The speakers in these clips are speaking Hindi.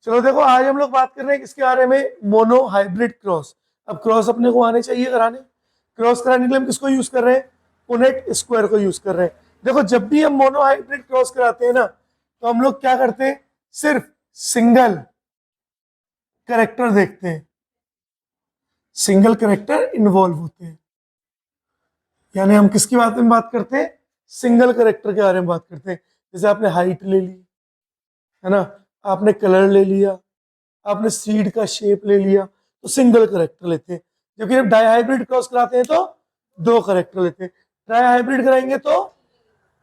चलो देखो, आज हम लोग बात कर रहे हैं किसके बारे में, मोनो हाइब्रिड क्रॉस। अब क्रॉस अपने को आने चाहिए कराने। क्रॉस कराने के लिए हम किसको यूज कर रहे हैं, पुनेट स्क्वायर को यूज कर रहे हैं। देखो जब भी हम मोनो हाइब्रिड क्रॉस कराते हैं ना, तो हम लोग क्या करते हैं, सिर्फ सिंगल करेक्टर देखते हैं, सिंगल करेक्टर इन्वॉल्व होते हैं। यानी हम किसकी बात करते हैं, सिंगल करेक्टर के बारे में बात करते हैं। जैसे आपने हाइट ले ली, है ना, आपने कलर ले लिया, आपने सीड का शेप ले लिया, तो सिंगल करेक्टर लेते हैं। जबकि जब डाई हाइब्रिड क्रॉस कराते हैं तो दो करेक्टर लेते हैं। ट्राई हाइब्रिड कराएंगे तो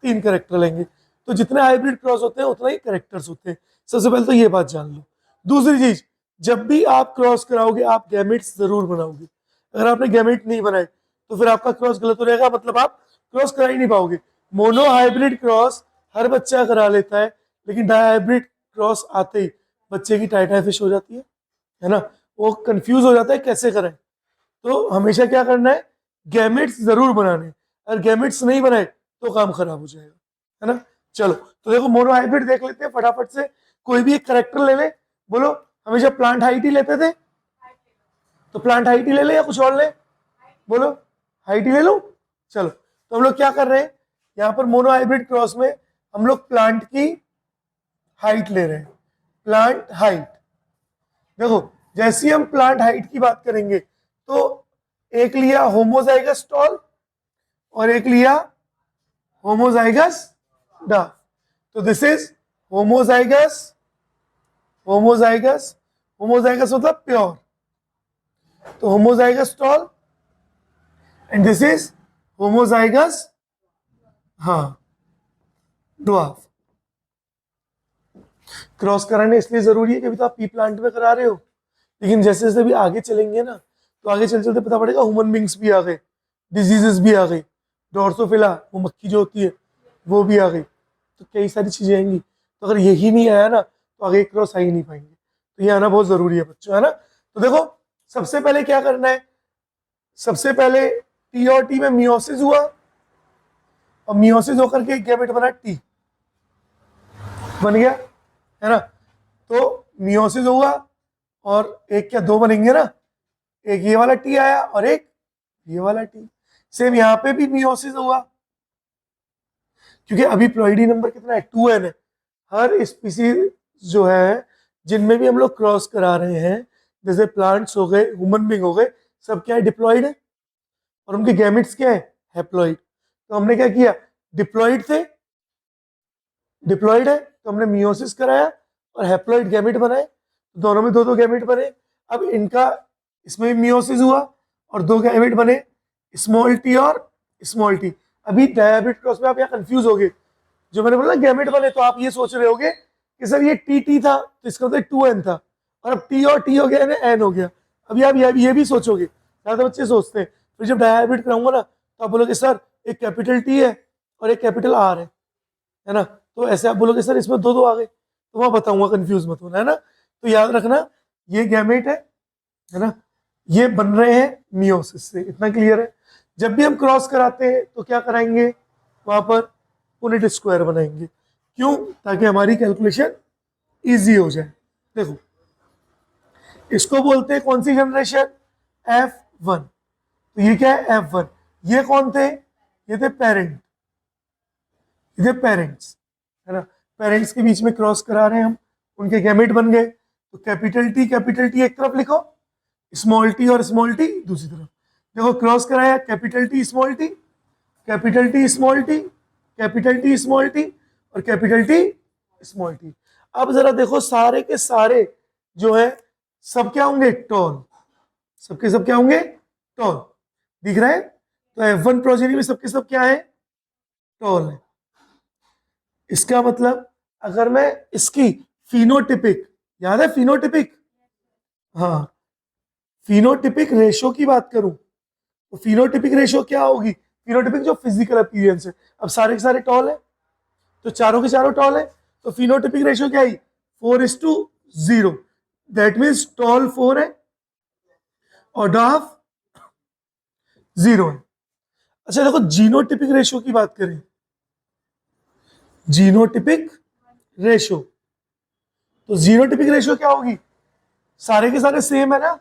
तीन करेक्टर लेंगे। तो जितने हाइब्रिड क्रॉस होते हैं उतना ही करेक्टर्स होते हैं। सबसे पहले तो ये बात जान लो। दूसरी चीज, जब भी आप क्रॉस कराओगे आप गैमेट्स जरूर बनाओगे। अगर आपने गैमेट नहीं बनाए तो फिर आपका क्रॉस गलत हो जाएगा, मतलब आप क्रॉस करा ही नहीं पाओगे। मोनो हाइब्रिड क्रॉस हर बच्चा करा लेता है, लेकिन डाई हाइब्रिड क्रॉस आते ही बच्चे की टाइटाइफिश हो जाती है ना, वो कंफ्यूज हो जाता है कैसे करें। तो हमेशा क्या करना है, गैमेट्स जरूर बनाने। अगर गैमेट्स नहीं बनाए तो काम खराब हो जाएगा, है ना। चलो तो देखो मोनो हाइब्रिड देख लेते हैं फटाफट से। कोई भी एक करेक्टर ले ले, बोलो। हमेशा प्लांट हाइट ही लेते थे, तो प्लांट हाइट ही ले ले या कुछ और ले, बोलो। हाइट ही ले लो। चलो तो हम लोग क्या कर रहे हैं, यहाँ पर मोनो हाइब्रिड क्रॉस में हम लोग प्लांट की हाइट ले रहे हैं, प्लांट हाइट। देखो जैसे ही हम प्लांट हाइट की बात करेंगे तो एक लिया होमोजाइगस टॉल और एक लिया होमोजाइगस डार्क। तो this is homozygous, homozygous, homozygous मतलब प्योर, तो homozygous tall and this is homozygous, हाँ, ड्वार्फ। क्रॉस कराने इसलिए जरूरी है कि अभी तो आप पी प्लांट में करा रहे हो, लेकिन जैसे जैसे भी आगे चलेंगे ना, तो आगे चलते चलते पता पड़ेगा ह्यूमन बींग्स भी आ गए, डिजीजेस भी आ गई, डोर्सोफिला वो मक्खी जो होती है वो भी आ गई, तो कई सारी चीजें आएंगी। तो अगर यही नहीं आया ना तो आगे क्रॉस आ ही नहीं पाएंगे। तो ये आना बहुत जरूरी है बच्चों, है ना। तो देखो सबसे पहले क्या करना है, सबसे पहले टी और टी में मियोसिस हुआ, और मियोसिस होकर के एक गैमेट बना टी, बन गया, है ना। तो मियोसिस हुआ और एक क्या दो बनेंगे ना, एक ये वाला टी आया और एक ये वाला टी। सेम यहाँ पे भी मियोसिस हुआ, क्योंकि अभी प्लॉइडी नंबर कितना है, 2n है। हर स्पीसीज जो है जिनमें भी हम लोग क्रॉस करा रहे हैं, जैसे प्लांट्स हो गए, ह्यूमन बीइंग हो गए, सब क्या है, डिप्लॉइड है, और उनके गैमेट्स क्या है, हैप्लॉइड। तो हमने क्या किया, डिप्लॉइड थे, डिप्लॉइड है तो हमने मियोसिस कराया और हैप्लॉइड गैमेट बनाए, तो दोनों में दो दो गैमेट बने। अब इनका इसमें मियोसिस हुआ और दो गैमेट बने, स्मॉल टी और स्मॉल टी। अभी डायबिट क्रॉस में आप यहाँ कंफ्यूज हो गए, जो मैंने बोला गैमेट बने, तो आप ये सोच रहे होगे कि सर ये टी टी था तो इसका मतलब 2n था, और अब टी और टी हो गया ना, n हो गया। अभी आप ये भी सोचोगे, ज्यादा बच्चे सोचते हैं। फिर जब डायबिट कराऊंगा ना तो आप बोलोगे सर एक कैपिटल टी है और एक कैपिटल आर है ना। तो ऐसे आप बोलोगे सर इसमें दो दो आ गए, तो वहां बताऊंगा, कंफ्यूज मत होना, है ना। तो याद रखना ये गैमेट है ना, ये बन रहे हैं मियोसिस से, इतना क्लियर है। जब भी हम क्रॉस कराते हैं तो क्या कराएंगे, वहां पर पुनेट स्क्वायर बनाएंगे। क्यों, ताकि हमारी कैलकुलेशन इजी हो जाए। देखो इसको बोलते हैं कौन सी जनरेशन, F1। तो ये क्या है, F1। ये कौन थे, ये थे पेरेंट, ये पेरेंट्स, है ना। पेरेंट्स के बीच में क्रॉस करा रहे हैं हम, उनके गैमेट बन गए। तो कैपिटल टी एक तरफ लिखो, स्मॉल टी और स्मॉल टी दूसरी तरफ। देखो क्रॉस कराया, capital T small T, capital T small T, capital T small T और कैपिटल टी स्मॉल टी। अब जरा देखो सारे के सारे जो है सब क्या होंगे, टॉल, सबके सब क्या होंगे, टॉल, दिख रहा है। तो F1 प्रोजेनी में सबके सब क्या है, टॉल है। इसका मतलब अगर मैं इसकी फिनोटिपिक, याद है फिनोटिपिक, हाँ, फिनोटिपिक रेशो की बात करूं तो फिनोटिपिक रेशो क्या होगी, फिनोटिपिक जो फिजिकल अपीयरेंस है। अब सारे के सारे टॉल है, तो चारों के चारों टॉल है, तो फिनोटिपिक रेशो क्या है, 4:0। दैट मीन्स टॉल 4 है और डाफ 0 है। अच्छा देखो जीनोटिपिक रेशो की बात करें, जीनोटिपिक रेशो, तो जीनोटिपिक रेशियो क्या होगी, सारे के सारे सेम है ना,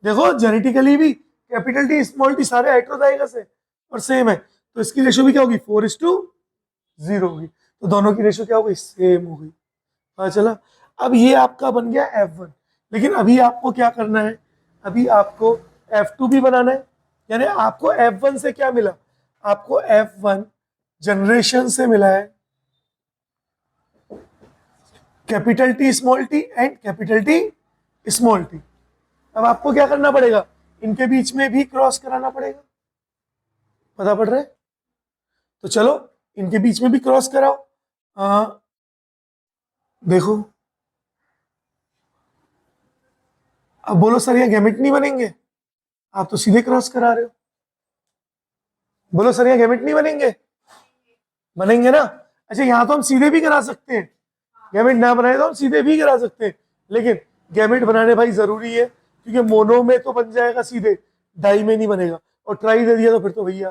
देखो जेनेटिकली भी कैपिटल टी स्मॉल टी सारे हेटेरोजाइगस है और सेम है, तो इसकी रेशियो भी क्या होगी 4:0 होगी, तो दोनों की रेशियो क्या होगी सेम होगी। पता चला। अब ये आपका बन गया F1, लेकिन अभी आपको क्या करना है, अभी आपको F2 भी बनाना है, यानी आपको F1 से क्या मिला, आपको F1 जनरेशन से मिला है capital T small T and capital T small T. अब आपको क्या करना पड़ेगा, इनके बीच में भी क्रॉस कराना पड़ेगा, पता पड़ रहा है, तो चलो इनके बीच में भी क्रॉस कराओ। देखो अब बोलो सर ये गैमेट नहीं बनेंगे, आप तो सीधे क्रॉस करा रहे हो, बोलो सर ये गैमेट नहीं बनेंगे, बनेंगे ना। अच्छा यहाँ तो हम सीधे भी करा सकते हैं, गैमेट ना बनाए तो हम सीधे भी करा सकते हैं, लेकिन गैमेट बनाने भाई जरूरी है, क्योंकि मोनो में तो बन जाएगा सीधे, डाई में नहीं बनेगा, और ट्राई दे दिया तो फिर तो भैया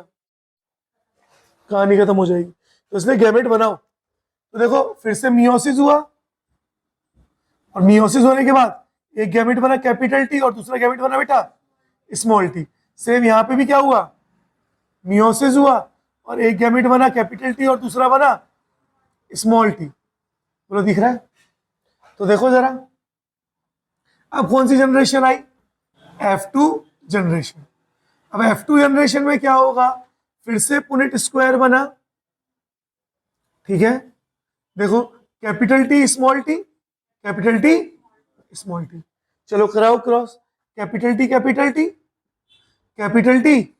कहानी खत्म हो जाएगी, तो इसलिए गैमेट बनाओ। तो देखो फिर से मियोसिस हुआ, और मियोसिस होने के बाद एक गैमेट बना कैपिटल टी और दूसरा गैमेट बना बेटा स्मॉल टी। सेम यहाँ पे भी क्या हुआ, मियोसिस हुआ और एक गैमेट बना कैपिटल टी और दूसरा बना स्मॉल टी। बोलो दिख रहा है, तो देखो जरा अब कौन सी जनरेशन आई, F2 जनरेशन। अब F2 जनरेशन में क्या होगा, फिर से पुनेट स्क्वायर बना, ठीक है, देखो capital T small T, capital T small T, चलो कराओ cross, capital T capital T, capital T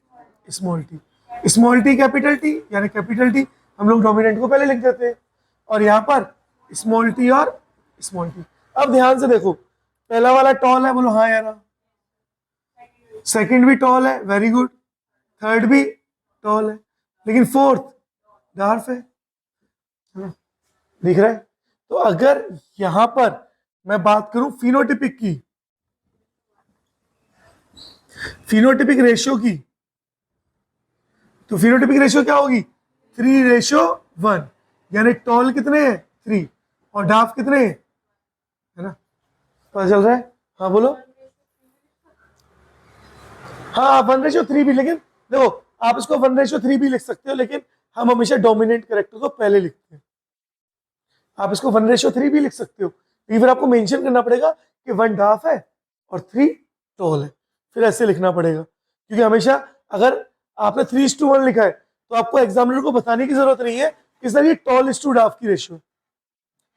small T, small T capital T, यानी कैपिटल टी हम लोग डोमिनेंट को पहले लिख देते हैं, और यहाँ पर स्मॉल टी और स्मॉल टी। अब ध्यान से देखो, पहला वाला टॉल है, बोलो हाँ यार, सेकंड भी टॉल है, वेरी गुड, थर्ड भी टॉल है, लेकिन फोर्थ डार्फ है, दिख रहा है। तो अगर यहां पर मैं बात करूं फिनोटिपिक की, फिनोटिपिक रेशियो की, तो फिनोटिपिक रेशियो क्या होगी 3:1, यानी टॉल कितने हैं 3 और डार्फ कितने हैं, है ना, पता चल रहा है। हाँ बोलो, हाँ 1:3 भी, लेकिन देखो आप इसको 1:3 भी लिख सकते हो, लेकिन हम हमेशा डोमिनेंट कैरेक्टर को पहले लिखते हैं, आप इसको 1:3 भी लिख सकते हो, फिर आपको मेंशन करना पड़ेगा कि 1 डार्फ है और 3 टॉल है, फिर ऐसे लिखना पड़ेगा, क्योंकि हमेशा अगर आपने 3:1 लिखा है तो आपको एग्जामिनर को बताने की जरूरत नहीं है कि सर ये टॉल इज टू डार्फ की रेशियो,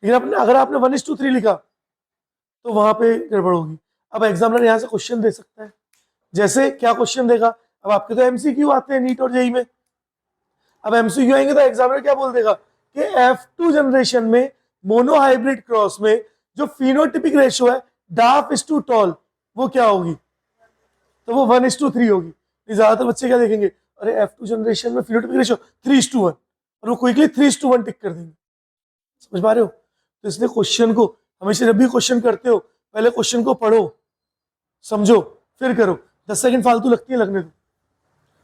लेकिन अगर आपने 1:3 लिखा तो वहां पे गड़बड़ होगी। अब एग्जामिनर यहाँ से क्वेश्चन दे सकता है, जैसे क्या क्वेश्चन देगा, अब आपके तो एमसीक्यू आते हैं नीट और जेई में, अब एमसीक्यू आएंगे तो एग्जामिनर क्या बोल देगा कि F2 जनरेशन में मोनो हाइब्रिड क्रॉस में जो फिनोटिपिक रेशियो है डार्फ इज टू टॉल वो क्या होगी, तो वो 1:3 होगी। ज्यादातर बच्चे क्या देखेंगे, अरे F2 जनरेशन में फिनोटिपिक रेशियो 3:1, और वो क्विकली 3:1 टिक कर देंगे, समझ पा रहे हो। तो इसलिए क्वेश्चन को हमेशा जब भी क्वेश्चन करते हो पहले क्वेश्चन को पढ़ो समझो फिर करो, 10 सेकंड फालतू लगती है लगने दो,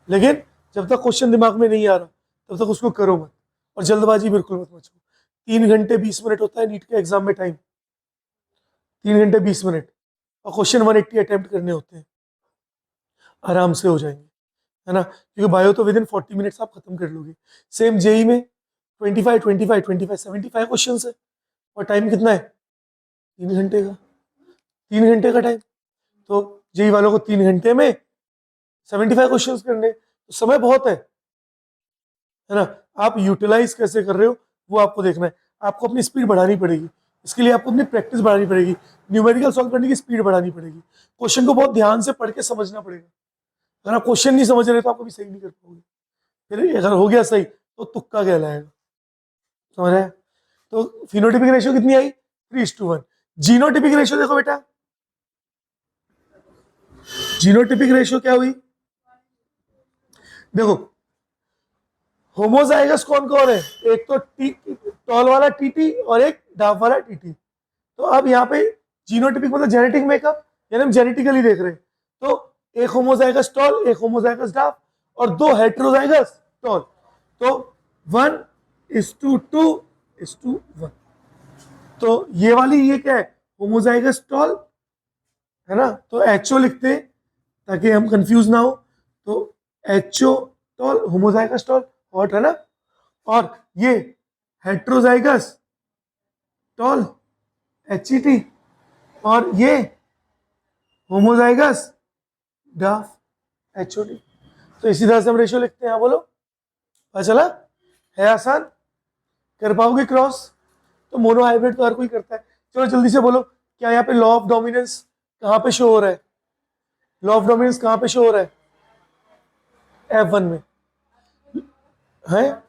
लेकिन जब तक क्वेश्चन दिमाग में नहीं आ रहा तब तक उसको करो मत, और जल्दबाजी बिल्कुल मत मचो। 3 घंटे 20 मिनट होता है नीट के एग्जाम में टाइम, 3 घंटे 20 मिनट, और क्वेश्चन 180 अटेम्प्ट करने होते हैं, आराम से हो जाएंगे, है ना, क्योंकि बायो तो विद इन 40 मिनट्स आप खत्म कर लोगे। सेम जेई में 75 क्वेश्चन है, और टाइम कितना है 3 घंटे का, 3 घंटे का टाइम, तो जेई वालों को 3 घंटे में 75 क्वेश्चन करने, तो समय बहुत है ना। आप यूटिलाइज कैसे कर रहे हो वो आपको देखना है, आपको अपनी स्पीड बढ़ानी पड़ेगी, इसके लिए आपको अपनी प्रैक्टिस बढ़ानी पड़ेगी, न्यूमेरिकल सॉल्व करने की स्पीड बढ़ानी पड़ेगी, क्वेश्चन को बहुत ध्यान से पढ़ के समझना पड़ेगा, अगर आप क्वेश्चन नहीं समझ रहे तो आप कभी सही नहीं कर पाओगे, फिर अगर हो गया सही तो तुक्का कहलाएगा, समझ रहे हैं। तो फिनोटिपिक रेशियो कितनी आई 3:1। जीनोटिपिक रेशियो देखो बेटा, जीनोटिपिक रेशियो क्या हुई, देखो होमोजाइगस कौन कौन है, एक तो टॉल वाला टीटी और एक डार्फ वाला टीटी, तो अब यहाँ पे जीनोटिपिक मतलब जेनेटिक मेकअप, यानी हम जेनेटिकली देख रहे हैं, तो एक होमोजाइगस टॉल एक होमोजाइगस डार्फ और 2 हेटेरोजाइगस टॉल, तो 1:2:1, तो ये वाली ये क्या है, होमोजाइगस टॉल है ना, तो एचओ लिखते हैं ताकि हम कंफ्यूज ना हो। तो एचओ टॉल, होमोजाइगस टॉल, हॉट है ना। और ये हेट्रोजाइगस टॉल, एचईटी, और ये होमोजाइगस डाफ, एचओडी। तो इसी तरह से हम रेशियो लिखते हैं। यहाँ बोलो, पता चला? है आसान, कर पाओगे क्रॉस? तो मोनो हाइब्रिड तो हर कोई करता है। चलो जल्दी से बोलो, क्या यहाँ पे लॉ ऑफ डोमिनेंस कहाँ पे शो हो रहा है? लॉ ऑफ डोमिनेंस कहाँ पे शो हो रहा है? F1 में है,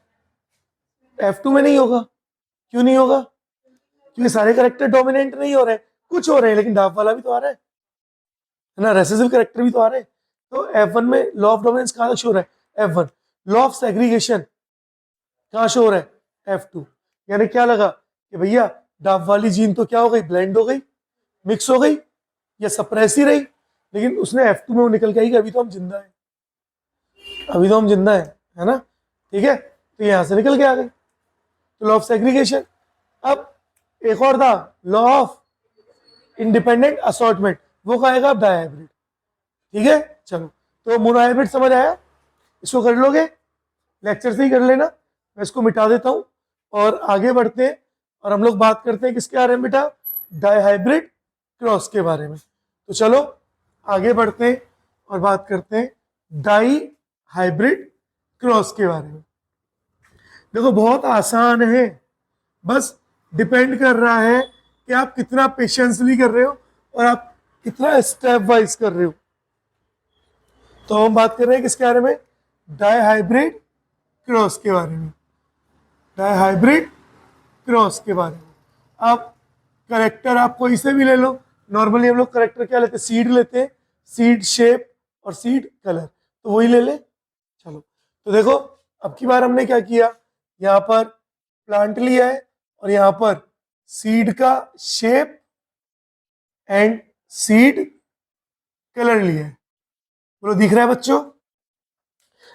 F2 में नहीं होगा। क्यों नहीं होगा? क्योंकि सारे करेक्टर डोमिनेंट नहीं हो रहे हैं, कुछ हो रहे हैं, लेकिन डाफ वाला भी तो आ रहा है ना, रेसेसिव करेक्टर भी तो आ रहे हैं। तो F1 में लॉ ऑफ डोमिनेंस कहाँ शो हो रहा है? F1। लॉ ऑफ सेग्रीगेशन कहाँ शो हो रहा है? F2। यानी क्या लगा कि भैया डाफ वाली जीन तो क्या हो गई, ब्लेंड हो गई, मिक्स हो गई, या सप्रेस ही रही, लेकिन उसने F2 में वो निकल के आई कि अभी तो हम जिंदा है, अभी तो हम जिंदा है ना, ठीक है। तो यहां से निकल के आ गई, तो लॉ ऑफ सेग्रीगेशन। अब एक और था, लॉ ऑफ इंडिपेंडेंट असॉर्टमेंट, वो कहेगा डायहाइब्रिड, ठीक है। चलो, तो मोनोहाइब्रिड समझ आया, इसको कर लोगे, लेक्चर से ही कर लेना। मैं इसको मिटा देता हूं और आगे बढ़ते हैं, और हम लोग बात करते हैं किसके बारे में बेटा? डायहाइब्रिड क्रॉस के बारे में। तो चलो आगे बढ़ते हैं और बात करते हैं डाई हाइब्रिड क्रॉस के बारे में। देखो बहुत आसान है, बस डिपेंड कर रहा है कि आप कितना पेशेंसली कर रहे हो और आप कितना स्टेप वाइज कर रहे हो। तो हम बात कर रहे हैं किसके बारे में? डायहाइब्रिड क्रॉस के बारे में, डायहाइब्रिड क्रॉस के बारे में। अब करेक्टर आप कोई से भी ले लो, नॉर्मली हम लोग करेक्टर क्या लेते हैं? सीड लेते हैं, सीड शेप और सीड कलर, तो वही ले ले। चलो, तो देखो अब की बार हमने क्या किया, यहाँ पर प्लांट लिया है और यहाँ पर सीड का शेप एंड सीड कलर लिया है। बोलो दिख रहा है बच्चों?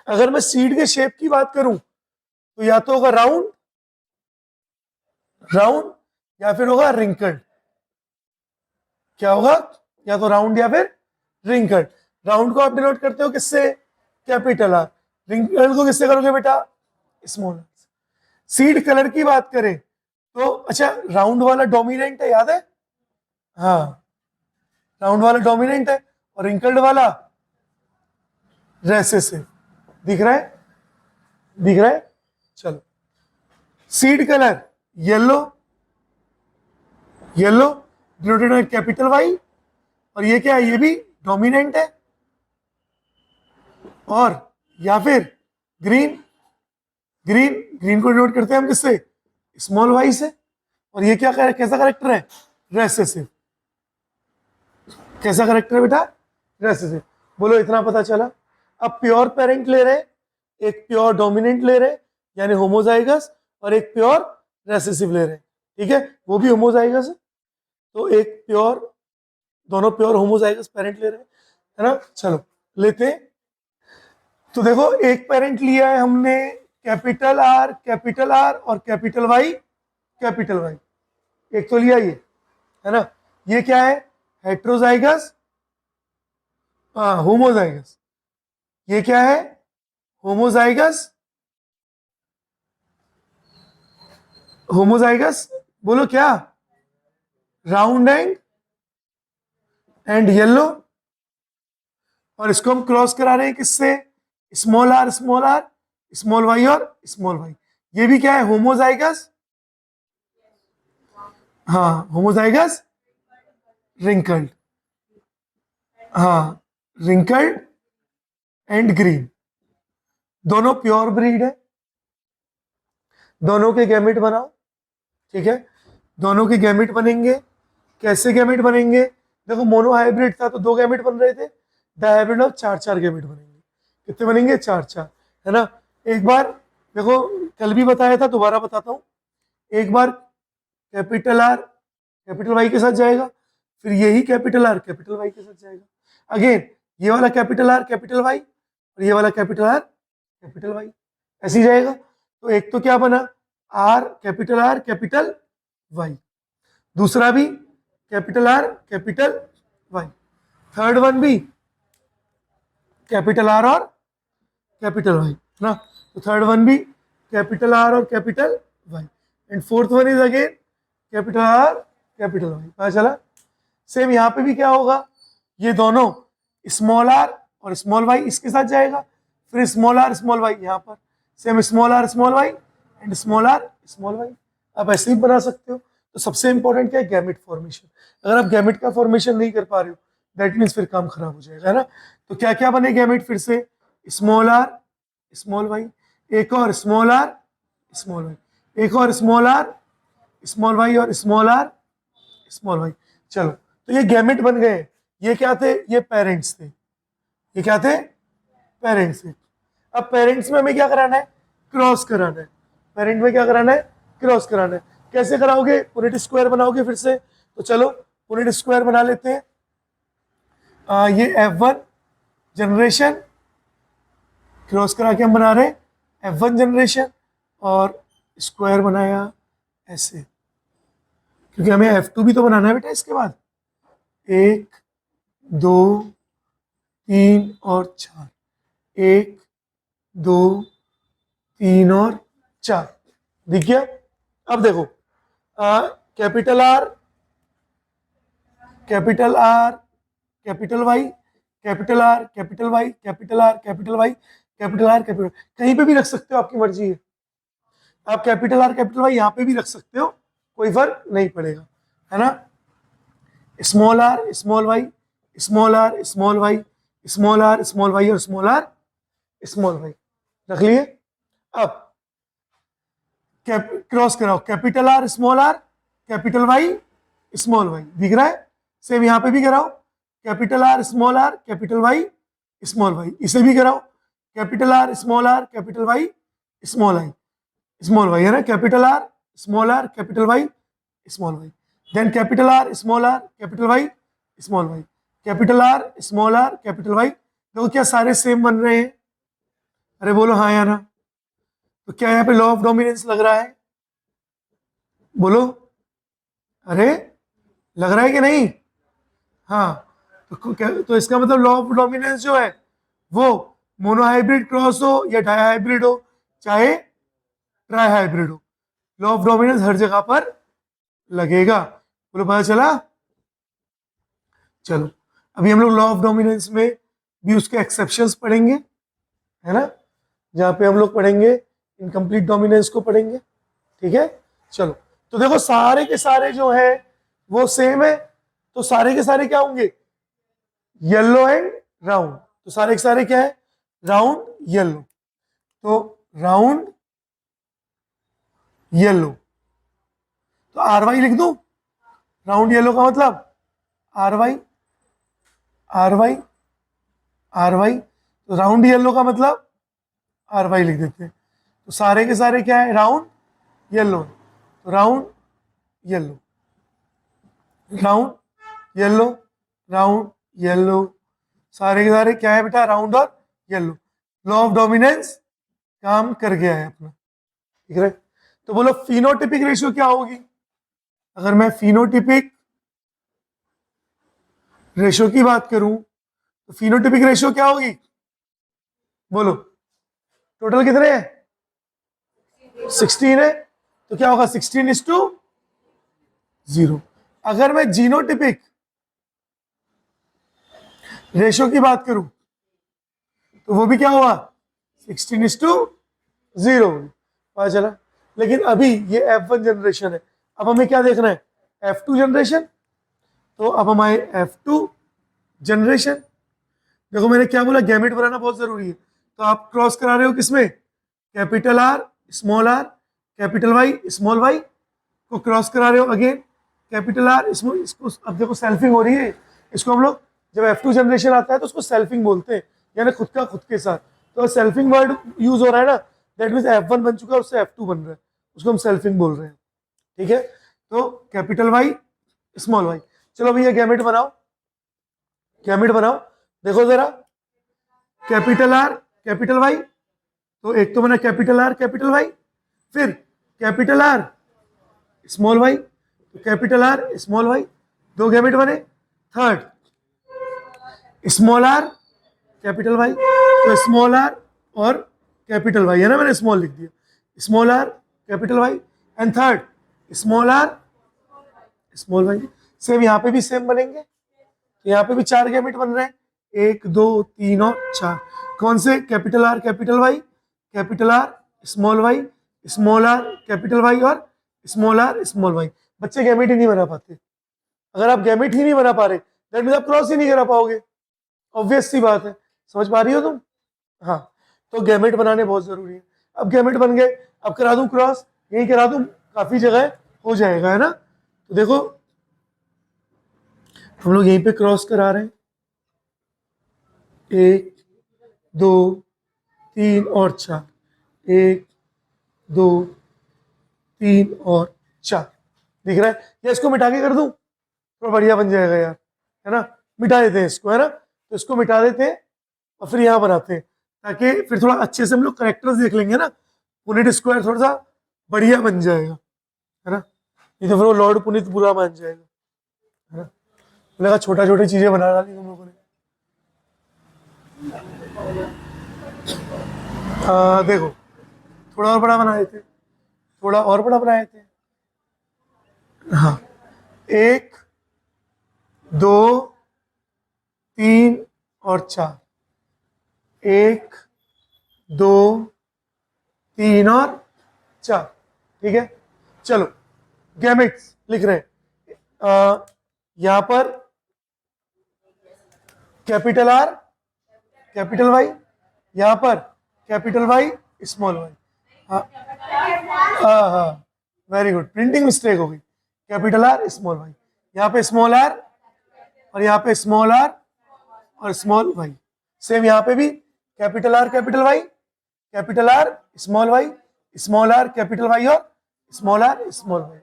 अगर मैं सीड के शेप की बात करूं तो या तो होगा राउंड, राउंड, या फिर होगा रिंकल्ड। क्या होगा? या तो राउंड या फिर रिंकल्ड। राउंड को आप डिनोट करते हो किससे? Capital R. रिंकल्ड को किससे करोगे बेटा? स्मॉल। सीड कलर की बात करें तो अच्छा, राउंड वाला डोमिनेंट है, याद है? हाँ, राउंड वाला डोमिनेंट है और रिंकल्ड वाला रेसेसिव। दिख रहा है? दिख रहा है? चलो, seed colour yellow, yellow denoted by capital Y, और ये क्या है? ये भी डोमिनेंट है। और या फिर ग्रीन, ग्रीन, ग्रीन को डिनोट करते हैं हम किससे? स्मॉल वाई से। और ये क्या कैसा करेक्टर है? रेसेसिव। कैसा करेक्टर है बेटा? रेसेसिव। बोलो इतना पता चला। अब प्योर पेरेंट ले रहे, एक प्योर डोमिनेंट ले रहे यानी होमोजाइगस, और एक प्योर रेसेसिव ले रहे, ठीक है, वो भी होमोजाइगस है। तो एक प्योर, दोनों प्योर होमोजाइगस पेरेंट ले रहे है ना। चलो लेते हैं। तो देखो एक पेरेंट लिया है हमने कैपिटल आर और कैपिटल वाई, कैपिटल वाई। एक तो लिया ये, है ना। ये क्या है? Heterozygous, homozygous. ये क्या है? Homozygous, homozygous. बोलो क्या? Round and yellow. और इसको हम क्रॉस करा रहे हैं किससे? स्मॉल आर, स्मॉल वाई और स्मॉल वाई। ये भी क्या है? होमोजाइगस, हाँ होमोजाइगस रिंकल्ड, हाँ रिंकल्ड एंड ग्रीन। दोनों प्योर ब्रीड है, दोनों के गैमेट बनाओ, ठीक है। दोनों के गैमेट बनेंगे। कैसे गैमेट बनेंगे? देखो मोनो हाइब्रिड था तो 2 गैमेट बन रहे थे, डायहाइब्रिड अब 4-4 गैमेट बनेंगे। कितने बनेंगे? 4-4, है ना। एक बार देखो, कल भी बताया था, दोबारा बताता हूँ। एक बार कैपिटल आर कैपिटल वाई के साथ जाएगा, फिर यही कैपिटल आर कैपिटल वाई के साथ जाएगा, अगेन ये वाला कैपिटल आर कैपिटल वाई और ये वाला कैपिटल आर कैपिटल वाई, ऐसे ही जाएगा। तो एक तो क्या बना? R capital Y. दूसरा भी capital R capital Y, third one भी कैपिटल आर और कैपिटल वाई ना, तो थर्ड वन भी कैपिटल आर और capital Y, and fourth one is again capital R capital Y. पता चला? सेम यहाँ पे भी क्या होगा, ये दोनों स्मॉल आर और स्मॉल वाई इसके साथ जाएगा, फिर स्मॉल आर स्मॉल वाई यहाँ पर, same small R small Y and small R small Y. आप ऐसे ही बना सकते हो। तो सबसे इंपॉर्टेंट क्या है, गैमेट फॉर्मेशन। अगर आप गैमेट का फॉर्मेशन नहीं कर पा रहे हो दैट मीन्स फिर काम खराब हो जाएगा, है ना। तो क्या क्या बने गैमेट फिर से, स्मॉल आर स्मॉल वाई, एक और स्मॉल आर स्मॉल वाई, एक और स्मॉल आर स्मॉल वाई और स्मॉल आर स्मॉल वाई। चलो, तो ये गैमेट बन गए। ये क्या थे, ये पेरेंट्स थे। ये क्या थे, पेरेंट्स थे। अब पेरेंट्स में हमें क्या कराना है, क्रॉस कराना है। पेरेंट में क्या कराना है, क्रॉस कराना है। कैसे कराओगे, यूनिट स्क्वायर बनाओगे फिर से। तो चलो यूनिट स्क्वायर बना लेते हैं। ये F1 जनरेशन क्रॉस करा के हम बना रहे हैं F1 जनरेशन, और स्क्वायर बनाया ऐसे, क्योंकि हमें F2 भी तो बनाना है बेटा इसके बाद। 1 2 3 और 4, 1 2 3 और 4, दिख गया। अब देखो capital R capital R capital Y, capital R capital Y, capital R capital Y, capital R capital, कहीं पे भी रख सकते हो, आपकी मर्जी है। आप कैपिटल आर कैपिटल वाई यहाँ पे भी रख सकते हो, कोई फर्क नहीं पड़ेगा, है ना। Small R small Y, small R small Y, small R small Y और स्मॉल आर स्मॉल वाई रख लिए। अब क्रॉस कराओ, capital R capital Y small Y, दिख रहा है। सेम यहाँ पे भी कराओ, capital R capital Y small Y, इसे भी कराओ, capital R capital Y small Y, है ना। Capital R capital Y small Y, then capital R capital Y small Y, capital R capital Y. देखो क्या सारे सेम बन रहे हैं, अरे बोलो हाँ या ना। तो क्या यहाँ पे लॉ ऑफ डोमिनेंस लग रहा है, बोलो, अरे लग रहा है कि नहीं। हाँ, तो इसका मतलब लॉ ऑफ डोमिनेंस जो है वो मोनोहाइब्रिड क्रॉस हो या डायहाइब्रिड हो चाहे ट्राइहाइब्रिड हो, लॉ ऑफ डोमिनेंस हर जगह पर लगेगा। बोलो पता चला। चलो अभी हम लोग लॉ ऑफ डोमिनेंस में भी उसके एक्सेप्शंस पढ़ेंगे, है ना, जहाँ पे हम लोग पढ़ेंगे इनकम्प्लीट डोमिनेंस को पढ़ेंगे, ठीक है। चलो, तो देखो सारे के सारे जो है वो सेम है, तो सारे के सारे क्या होंगे, येलो एंड राउंड। तो सारे के सारे क्या है, राउंड येलो, तो राउंड येलो, तो आर वाई लिख दूं। राउंड येलो का मतलब R Y R Y R Y, तो राउंड येलो का मतलब आर वाई लिख देते हैं। तो सारे के सारे क्या है, राउंड येलो, तो round yellow round yellow round yellow, सारे के सारे क्या है बेटा, राउंड और येलो। लॉ ऑफ डोमिनेंस काम कर गया है अपना, ठीक है। तो बोलो फिनोटिपिक रेशियो क्या होगी, अगर मैं फिनोटिपिक रेशियो की बात करूं तो फिनोटिपिक रेशियो क्या होगी, बोलो। टोटल कितने हैं, 16 है, तो क्या होगा 16:0। अगर मैं जीनोटिपिक रेशियो की बात करूं तो वो भी क्या हुआ 16:0, पता चला। लेकिन अभी ये F1 जनरेशन है, अब हमें क्या देखना है, F2 जनरेशन। तो अब हमारे F2 जनरेशन, देखो मैंने क्या बोला, गैमेट बनाना बहुत जरूरी है। तो आप क्रॉस करा रहे हो किसमें, capital R capital Y small Y को क्रॉस करा रहे हो, अगेन कैपिटल आर स्मॉल, इसको अब देखो सेल्फिंग हो रही है, इसको हम लोग जब F2 जनरेशन आता है तो उसको सेल्फिंग बोलते हैं, यानी खुद का खुद के साथ। तो सेल्फिंग वर्ड यूज हो रहा है ना, दैट मीन्स F1 बन चुका है, उससे F2 बन रहा है, उसको हम सेल्फिंग बोल रहे हैं, ठीक है। तो कैपिटल वाई स्मॉल वाई, चलो भैया गैमेट बनाओ, गैमेट बनाओ। देखो जरा, कैपिटल आर कैपिटल वाई, तो एक तो बना कैपिटल आर कैपिटल वाई, फिर capital R small Y, capital R small Y, दो गैमेट बने। Third small R capital Y, तो स्मॉल आर और कैपिटल वाई है ना, मैंने स्मॉल लिख दिया, small R capital Y. And third small R small Y. Same यहाँ पे भी सेम बनेंगे, यहाँ पे भी चार गैमेट बन रहे हैं, 1 2 3 और 4। कौन से? Capital R capital Y, capital R small Y, small R capital Y और स्मॉल आर स्मॉल वाई। बच्चे गैमेट ही नहीं बना पाते। अगर आप गैमेट ही नहीं बना पा रहे दैट मींस आप क्रॉस ही नहीं करा पाओगे, ऑब्वियस सी बात है। समझ पा रही हो तुम? हाँ, तो गैमेट बनाने बहुत जरूरी है। अब गैमेट बन गए, अब करा दूं क्रॉस, यही करा दूं, काफी जगह हो जाएगा, है ना। तो देखो हम लोग यहीं पे क्रॉस करा रहे हैं, 1 2 3 और 4, 1 2 3 और 4, दिख रहा है? या इसको मिटा के कर दूं तो बढ़िया बन जाएगा यार, है ना। मिटा देते हैं इसको, है ना, तो इसको मिटा देते हैं और फिर यहाँ बनाते हैं, ताकि फिर थोड़ा अच्छे से हम लोग करेक्टर्स देख लेंगे ना, पुनीत स्क्वायर थोड़ा सा बढ़िया बन जाएगा, है ना। नहीं तो फिर वो लॉर्ड पुनीत बुरा मान जाएगा, है ना। लगा छोटा छोटी चीजें बना डाली तुम लोगों ने। देखो थोड़ा और बड़ा बनाए थे, थोड़ा और बड़ा बनाए थे। हाँ, 1 2 3 और 4, 1 2 3 और 4, ठीक है। चलो गैमेट्स लिख रहे हैं, यहां पर कैपिटल आर कैपिटल वाई, यहां पर कैपिटल वाई स्मॉल वाई। हाँ हाँ, वेरी गुड, प्रिंटिंग मिस्टेक हो गई। कैपिटल आर स्मॉल वाई, यहाँ पे स्मॉल आर और यहाँ पे स्मॉल आर और स्मॉल वाई। सेम यहाँ पे भी capital R capital Y, capital R small Y, small R capital Y और स्मॉल आर स्मॉल वाई,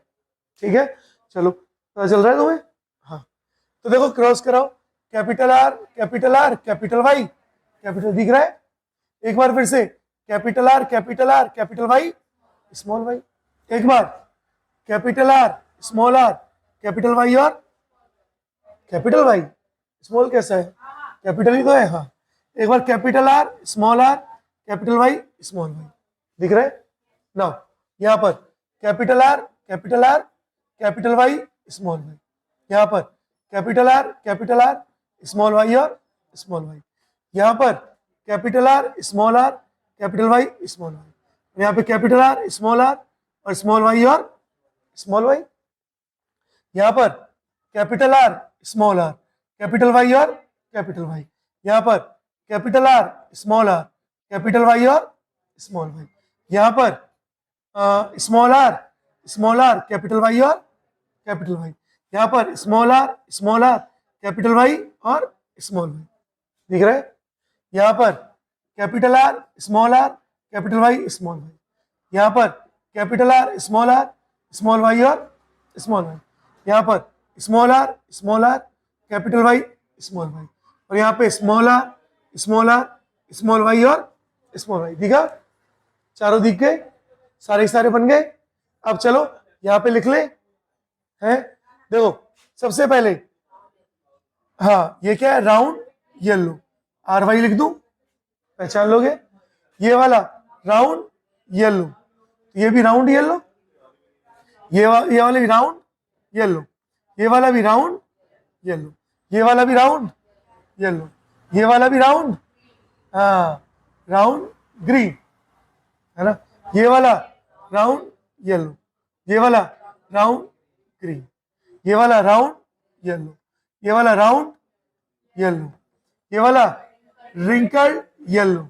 ठीक है। चलो पता चल रहा है तुम्हें? हाँ, तो देखो क्रॉस कराओ, capital R capital Y, capital दिख रहा है। एक बार फिर से capital R capital Y small Y, एक बार capital R small R capital Y और कैपिटल वाई। स्मॉल कैसा है? कैपिटल ही तो है। हाँ, एक बार capital R small R capital Y small Y, दिख रहा है। नाउ यहाँ पर capital R capital Y small Y, यहाँ पर कैपिटल आर स्मॉल वाई और स्मॉल वाई, यहाँ पर capital R capital Y small Y, यहाँ पे कैपिटल आर और स्मॉल वाई और स्मॉल वाई, यहाँ पर कैपिटल आर कैपिटल वाई और कैपिटल वाई, यहाँ पर कैपिटल आर कैपिटल वाई और स्मॉल वाई, यहाँ पर स्मॉल आर कैपिटल वाई और कैपिटल वाई, यहाँ पर स्मॉल आर कैपिटल वाई और स्मॉल वाई, दिख रहा है। यहाँ पर capital R capital Y small Y, यहाँ पर कैपिटल आर स्मॉल वाई और स्मॉल वाई, यहाँ पर small R capital Y small Y, और यहाँ पे स्मॉल आर स्मॉल वाई और स्मॉल वाई, दिखा? चारों दिख गए, सारे बन गए। अब चलो यहाँ पे लिख ले, हैं, देखो सबसे पहले, हाँ ये क्या है? राउंड येलो, आर वाई लिख दूं, पहचान लोगे? ये वाला राउंड येलो, ये भी राउंड येलो, ये वाला भी राउंड येलो, ये वाला भी राउंड येलो, ये वाला भी राउंड येलो, ये वाला भी राउंड, हाँ राउंड ग्रीन, है ना। ये वाला राउंड येलो, ये वाला राउंड ग्रीन, ये वाला राउंड येलो, ये वाला राउंड येलो, ये वाला रिंकल्ड येलो,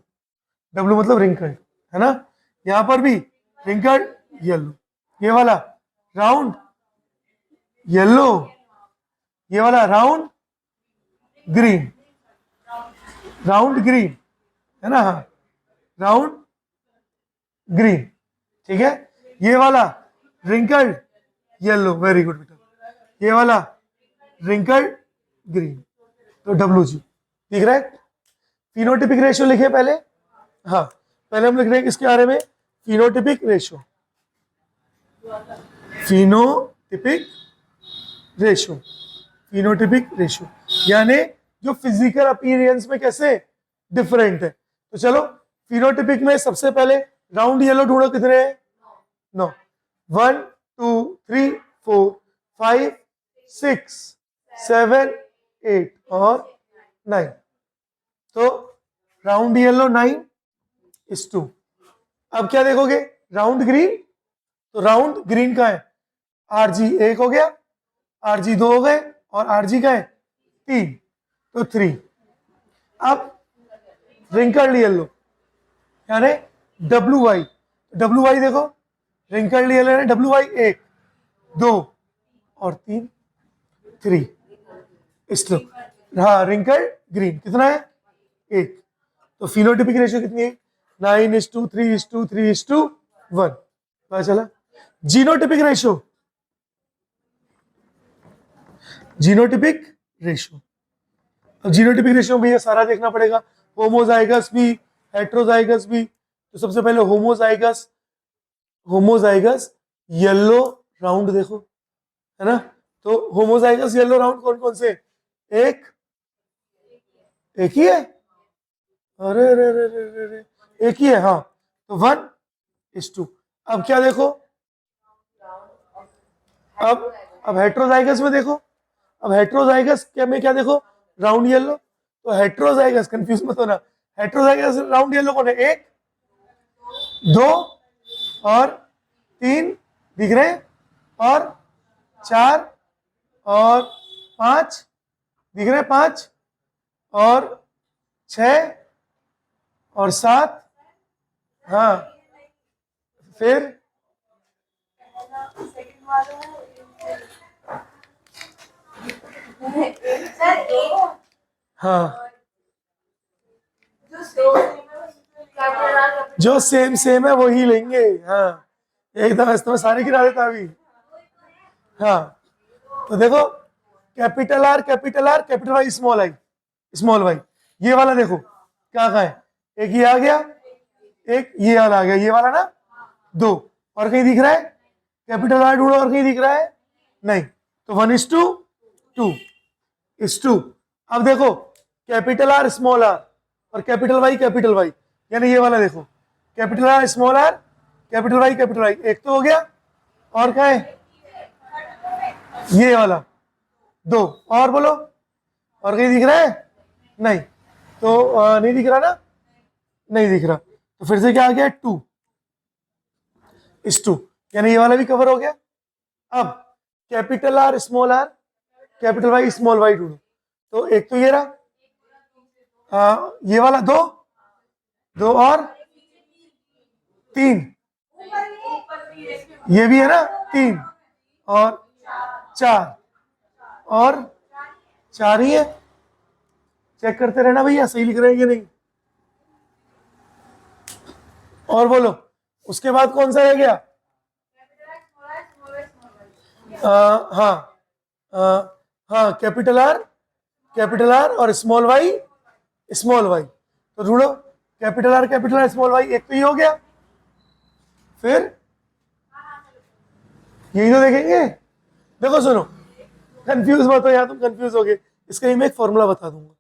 डब्लू मतलब रिंकल्ड, है ना। यहाँ पर भी रिंकल्ड येलो, ये वाला राउंड येलो, ये वाला राउंड ग्रीन, है ना, हाँ राउंड ग्रीन, ठीक है। ये वाला रिंकल्ड येलो, वेरी गुड बेटा, ये वाला रिंकल्ड ग्रीन, तो डब्ल्यू जी, दिख रहा है। फिनोटिपिक रेशियो लिखे पहले, हाँ पहले हम लिख रहे हैं किसके बारे में? Phenotypic ratio, phenotypic ratio, phenotypic ratio, यानी जो फिजिकल अपीयरेंस में कैसे डिफरेंट है। तो चलो फिनोटिपिक में सबसे पहले राउंड येलो ढूंढो, कितने हैं? 9। 1 2 3 4 5 6 7 8 और 9। तो राउंड येलो 9:2। अब क्या देखोगे? राउंड ग्रीन, तो राउंड ग्रीन का है RG 1 हो गया, RG 2 हो गए और RG का है 3, तो 3। अब रिंकल्ड येलो यानी WY, WY देखो, रिंकल्ड येलो यानी WY 1 2 और 3, 3। इसलिए हाँ, रिंकल्ड ग्रीन कितना है? 1। तो फिनोटिपिक रेशियो कितनी है? 9:3:3:1। पता चला। जीनोटिपिक रेशियो, जीनोटिपिक रेशियो, अब जीनोटिपिक रेशियो में ये सारा देखना पड़ेगा, होमोजाइगस भी हेट्रोजाइगस भी। तो सबसे पहले होमोजाइगस, होमोजाइगस येलो राउंड देखो, है ना। तो होमोजाइगस येलो राउंड कौन कौन से? एक ही है, अरे अरे अरे अरे अरे, एक ही है, हाँ। तो 1:2। अब क्या देखो? अब हेट्रोजाइगस में देखो, अब हेट्रोजाइगस क्या में क्या देखो? Round yellow. तो हेट्रोजाइगस, कंफ्यूज मत होना, हेट्रोजाइगस राउंड येलो कौन है? 1 2 और 3 दिख रहे हैं, और 4 और 5 दिख रहे हैं, 5 और 6 और 7, हाँ। फिर हाँ, जो सेम सेम है वही लेंगे, हाँ। एकदम इसमें सारे गिरा देता अभी, हाँ। तो देखो, capital R capital Y small Y, ये वाला देखो क्या कहा है? एक ये आ गया, एक ये वाला आ गया, ये वाला ना 2, और कहीं दिख रहा है? कैपिटल R ढूंढो, और कहीं दिख रहा है? नहीं। तो 1:2:2। अब देखो, कैपिटल R स्मॉल r और कैपिटल वाई, यानी ये वाला देखो, capital R small r capital Y, एक तो हो गया, और क्या है? ये वाला 2, और बोलो, और कहीं दिख रहा है? नहीं। तो नहीं दिख रहा ना, नहीं दिख रहा, तो फिर से क्या आ गया? 2:2, यानी ये वाला भी कवर हो गया। अब capital R small r capital Y ढूंढो, तो एक तो ये रहा, ये वाला 2 और 3, ये भी है ना 3 और 4 और 4 ही है। चेक करते रहना भैया, सही लिख रहे हैं कि नहीं। और बोलो, उसके बाद कौन सा रह गया? हाँ, हाँ, कैपिटल R और स्मॉल वाई, तो ढूंढो, कैपिटल R स्मॉल वाई, एक तो ये हो गया, फिर यही तो देखेंगे। देखो सुनो, कंफ्यूज मत हो, यहाँ तुम कंफ्यूज हो गए, इसका ही मैं एक फॉर्मूला बता दूंगा,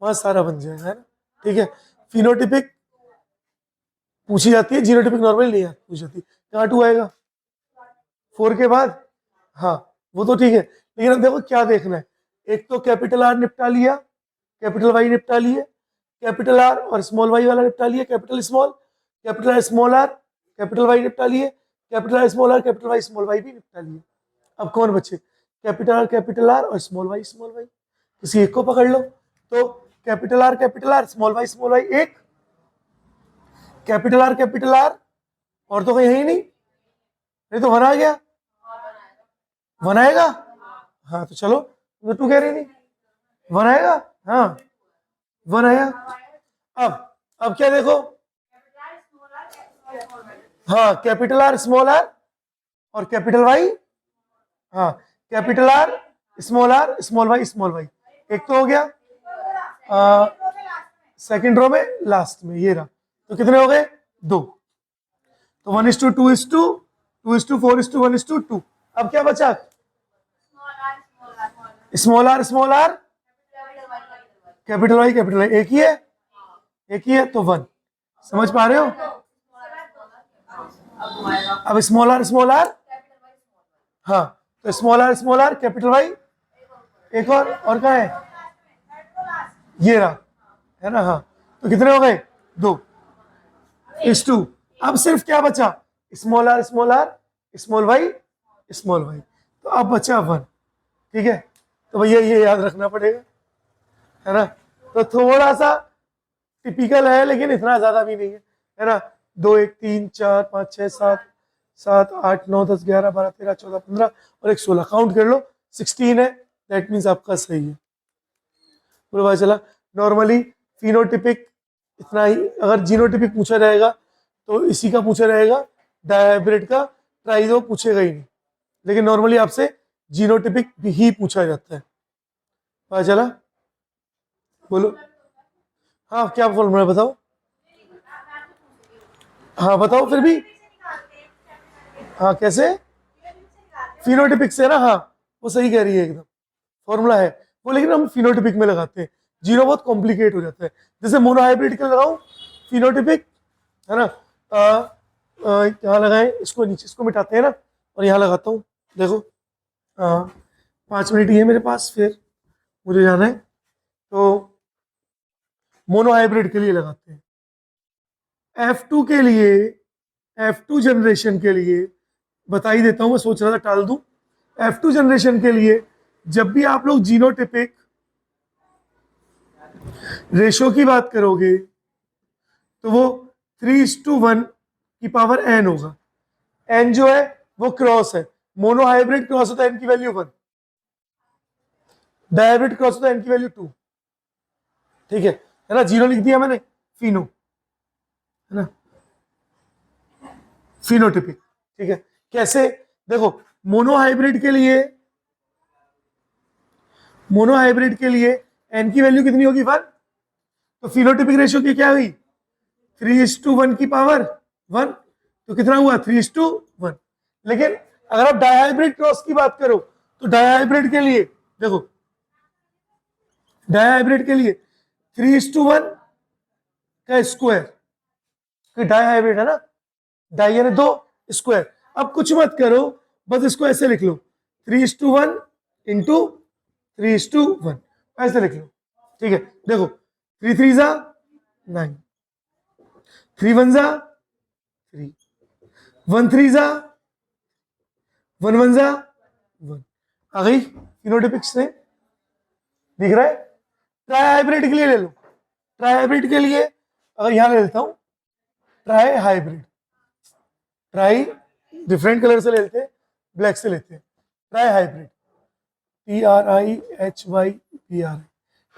वहां सारा बन जाएगा, है ना। ठीक है, फिनोटिपिक पूछी जाती है, जीनोटिपिक नॉर्मल नहीं पूछी जाती। कहाँ 2 आएगा? 4 के बाद, हाँ, वो तो ठीक है, लेकिन अब देखो क्या देखना है। एक तो कैपिटल R निपटा लिया, कैपिटल वाई निपटा लिए, कैपिटल R और स्मॉल वाई वाला निपटा लिया, capital R small r capital Y निपटा लिए, capital R small r capital Y भी निपटा लिए। अब कौन बचे? कैपिटल R और स्मॉल वाई, किसी एक को पकड़ लो। तो कैपिटल R स्मॉल वाई एक, कैपिटल R और तो कहीं है ही नहीं तो 1 आ गया, 1 आएगा, हाँ। तो चलो, तो 2 कह रही नहीं, 1 आएगा, हाँ, 1 आया। अब क्या देखो, हाँ, कैपिटल R स्मॉल r और कैपिटल वाई, हाँ, कैपिटल R स्मॉल वाई, एक तो हो गया, सेकंड रो में लास्ट में ये रहा। तो कितने हो गए? 2। तो 1:2:2:4:1:2। अब क्या बचा? स्मॉल आर कैपिटल वाई एक ही है तो 1। समझ पा रहे हो? अब स्मॉल आर, हाँ, तो स्मॉल आर कैपिटल वाई, एक और क्या है, ये रहा, है ना? हाँ, तो कितने हो गए? 2:2। अब सिर्फ क्या बचा? स्मॉल आर स्मॉल वाई, तो अब बचा 1। ठीक है, तो भैया ये याद रखना पड़ेगा, है ना? तो थोड़ा सा टिपिकल है लेकिन इतना ज्यादा भी नहीं है ना? 2 1 3 4 5 6 7 8 9 10 11 12 13 14 15 और एक 16, काउंट कर लो, 16 है। दैट मीन्स आपका सही है। पूरा पता चला। नॉर्मली फिनोटिपिक इतना ही, अगर जीनोटिपिक पूछा जाएगा तो इसी का पूछा रहेगा, डायहाइब्रिड का ट्राइजो पूछेगा ही नहीं, लेकिन नॉर्मली आपसे जीनोटिपिक ही पूछा जाता है। पता चला? बोलो। हाँ, क्या फॉर्मूला बताओ? हाँ बताओ फिर भी। हाँ कैसे? फिनोटिपिक से ना, हाँ वो सही कह रही है एकदम, फॉर्मूला है वो, लेकिन हम फिनोटिपिक में लगाते हैं, जीरो बहुत कॉम्प्लिकेट हो जाता है। जैसे मोनोहाइब्रिड के लगाऊं फिनोटिपिक, है ना? यहाँ लगाएं, इसको नीचे, इसको मिटाते हैं ना, और यहाँ लगाता हूँ। देखो 5 मिनट ही है मेरे पास, फिर मुझे जाना है, तो मोनोहाइब्रिड के लिए लगाते हैं। F2 के लिए, F2 जनरेशन के लिए बता ही देता हूं, मैं सोच रहा था टाल दूं। F2 जनरेशन के लिए जब भी आप लोग जीनोटिपिक रेशो की बात करोगे तो वो 3:1 की पावर n होगा। n जो है वो क्रॉस है, मोनोहाइब्रिड क्रॉस होता है n की वैल्यू 1, डायहाइब्रिड क्रॉस होता है n की वैल्यू 2। ठीक है ना? जीरो लिख दिया मैंने, फिनो, है ना? फिनोटिपिक। ठीक है, कैसे? देखो मोनोहाइब्रिड के लिए n की वैल्यू कितनी होगी? 1। तो फिनोटिपिक रेशियो की क्या हुई? 3:1 की पावर 1, तो कितना हुआ? 3:1। लेकिन अगर आप डायहाइब्रिड क्रॉस की बात करो तो डायहाइब्रिड के लिए देखो, डायहाइब्रिड के लिए 3:1 का स्क्वायर, डायहाइब्रिड है ना, डाई यानी 2, स्क्वायर। अब कुछ मत करो, बस इसको ऐसे लिख लो, 3:1 इंटू 3:1, ऐसे लिख लो। ठीक है, देखो 3 3 जा 9, 3 1 जा 3, 1 3 जा 1 1 जा 1। आ गई फिनोटिपिक से, दिख रहा है? ट्राई हाइब्रिड के लिए ले लो, ट्राई हाइब्रिड के लिए अगर यहां ले लेता हूं, try hybrid, try different colour से ले लेते हैं, ब्लैक से लेते हैं, try hybrid, TRIHYBR,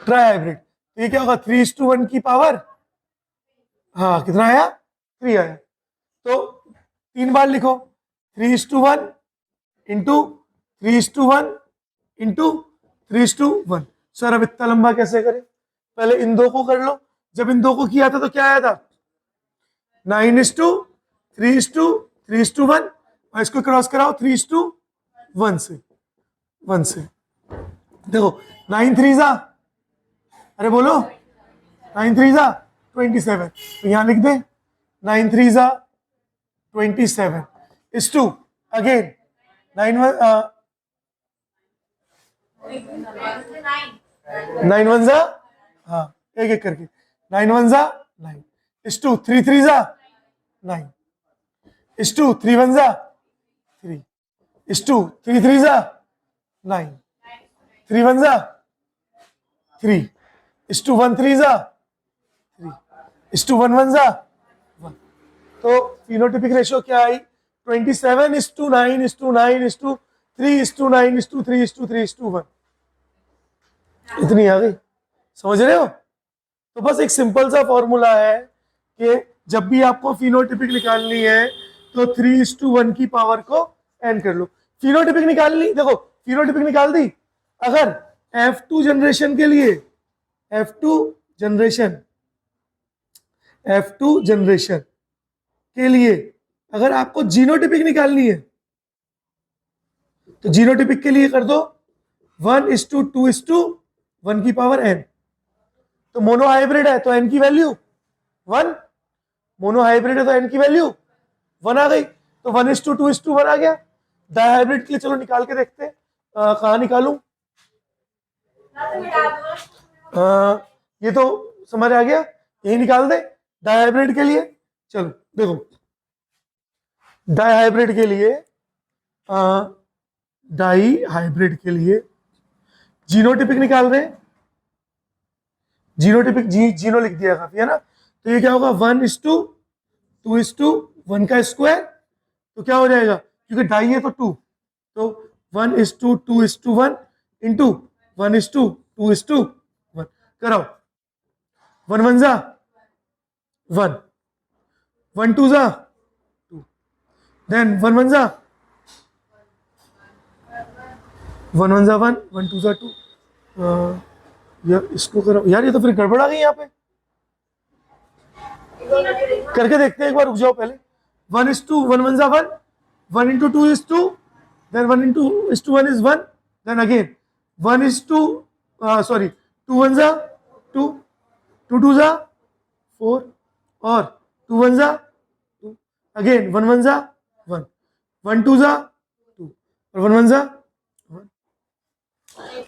try hybrid. तो ये क्या होगा? 3:1 की पावर, हाँ कितना आया? 3 आया। तो 3 बार लिखो, 3:1 इंटू 3:1 इंटू 3:1। सर अब इतना लंबा कैसे करें? पहले इन दो को कर लो, जब इन दो को किया था तो क्या आया था? 9:3:3:1, और इसको क्रॉस कराओ 3:1 से, 1 से। देखो 9 3 जा, अरे बोलो, 9 3 जा 27, तो यहां लिख दे 9 3 जा 27 इज टू, अगेन 9 1 जा, हाँ एक एक करके, 9 1 जा 9 इज टू, 3 3 जा 9 इज टू, 3 1 जा 3 इज टू, 3 3 जा 9, 3 1 जा 3 इज टू, 1 3 जा 3 इज टू, 1 1 जा 1। तो फिनोटिपिक रेशियो क्या आई? 27:9:9:3:3:1। इतनी आ गई, समझ रहे हो? तो बस एक सिंपल सा फॉर्मूला है कि जब भी आपको फिनोटिपिक निकालनी है तो 3:1 की पावर को n कर लो। फिनोटिपिक निकालनी, देखो फिनोटिपिक निकाल दी। अगर F2 जनरेशन के लिए, F2 जनरेशन के लिए अगर आपको जीनोटिपिक निकालनी है तो जीनोटिपिक के लिए कर दो 1:2:1 की पावर n। तो मोनो हाइब्रिड है तो n की वैल्यू 1, मोनो हाइब्रिड है तो n की वैल्यू 1 आ गई, तो 1:2:1 आ गया। डाई हाइब्रिड के लिए चलो निकाल के देखते हैं, कहाँ निकालूं? ये तो समझ आ गया, यही निकाल दे डाई हाइब्रिड के लिए। चलो देखो, डाई हाइब्रिड के लिए जीनोटिपिक निकाल रहे हैं, जीनोटिपिक जीनो लिख दिया काफी है ना। तो ये क्या होगा 1:2:1 का स्क्वायर, तो क्या हो जाएगा, क्योंकि डाई है तो 2, तो 1:2:1 इंटू 1:2:1 कराओ। 1 1 जा 1, 1 2 जा 2, देन 1 1 जा 1 1 जा 1, 1 2 जा 2। यार इसको करो यार, ये तो फिर गड़बड़ आ गई यहाँ पे। करके देखते हैं एक बार, रुक जाओ पहले। 1:1 1 जा 1, 1 into 2 is 2, then 1 into 1 is 1, then again 2 1 जा 2, 2 2 जा 4, और 2 1 जा 2, अगेन 1 1 जा 1, 1 2 जा 2, और 1 1 जा 1।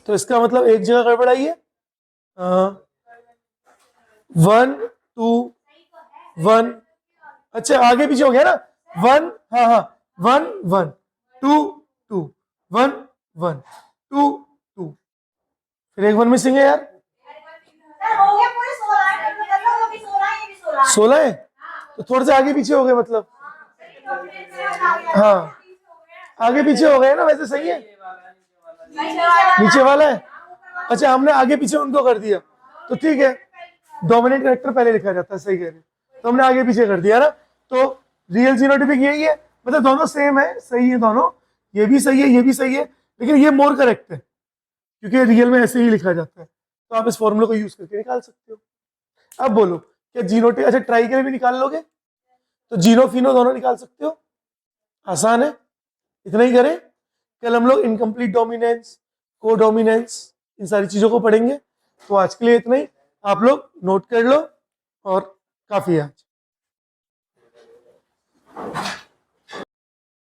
तो इसका मतलब एक जगह गड़बड़ आई है, 1 2 1, अच्छा आगे पीछे हो गया ना, 1 हाँ हाँ 1 1 2 2 1 1 2 2, फिर एक 1 मिसिंग है यार। 16 है, तो थोड़े से आगे पीछे हो गए, मतलब हाँ आगे पीछे हो गए ना, वैसे सही है, नीचे वाला है। अच्छा हमने आगे पीछे उनको कर दिया, तो ठीक है, डोमिनेंट कैरेक्टर पहले लिखा जाता है, सही कह रहे हैं, तो हमने आगे पीछे कर दिया ना। तो रियल जीनोटिपिक यही है, मतलब दोनों सेम है, सही है दोनों, ये भी सही है ये भी सही है, लेकिन ये मोर करेक्ट है क्योंकि रियल में ऐसे ही लिखा जाता है। तो आप इस फॉर्मूले को यूज करके निकाल सकते हो। अब बोलो क्या जीनोटिप, अच्छा ट्राई के लिए भी निकाल लोगे, तो जीनो फिनो दोनों निकाल सकते हो, आसान है, इतना ही करें। कल हम लोग इनकम्प्लीट डोमिनेंस, को डोमिनेंस, इन सारी चीजों को पढ़ेंगे। तो आज के लिए इतना ही, आप लोग नोट कर लो और काफी है आज।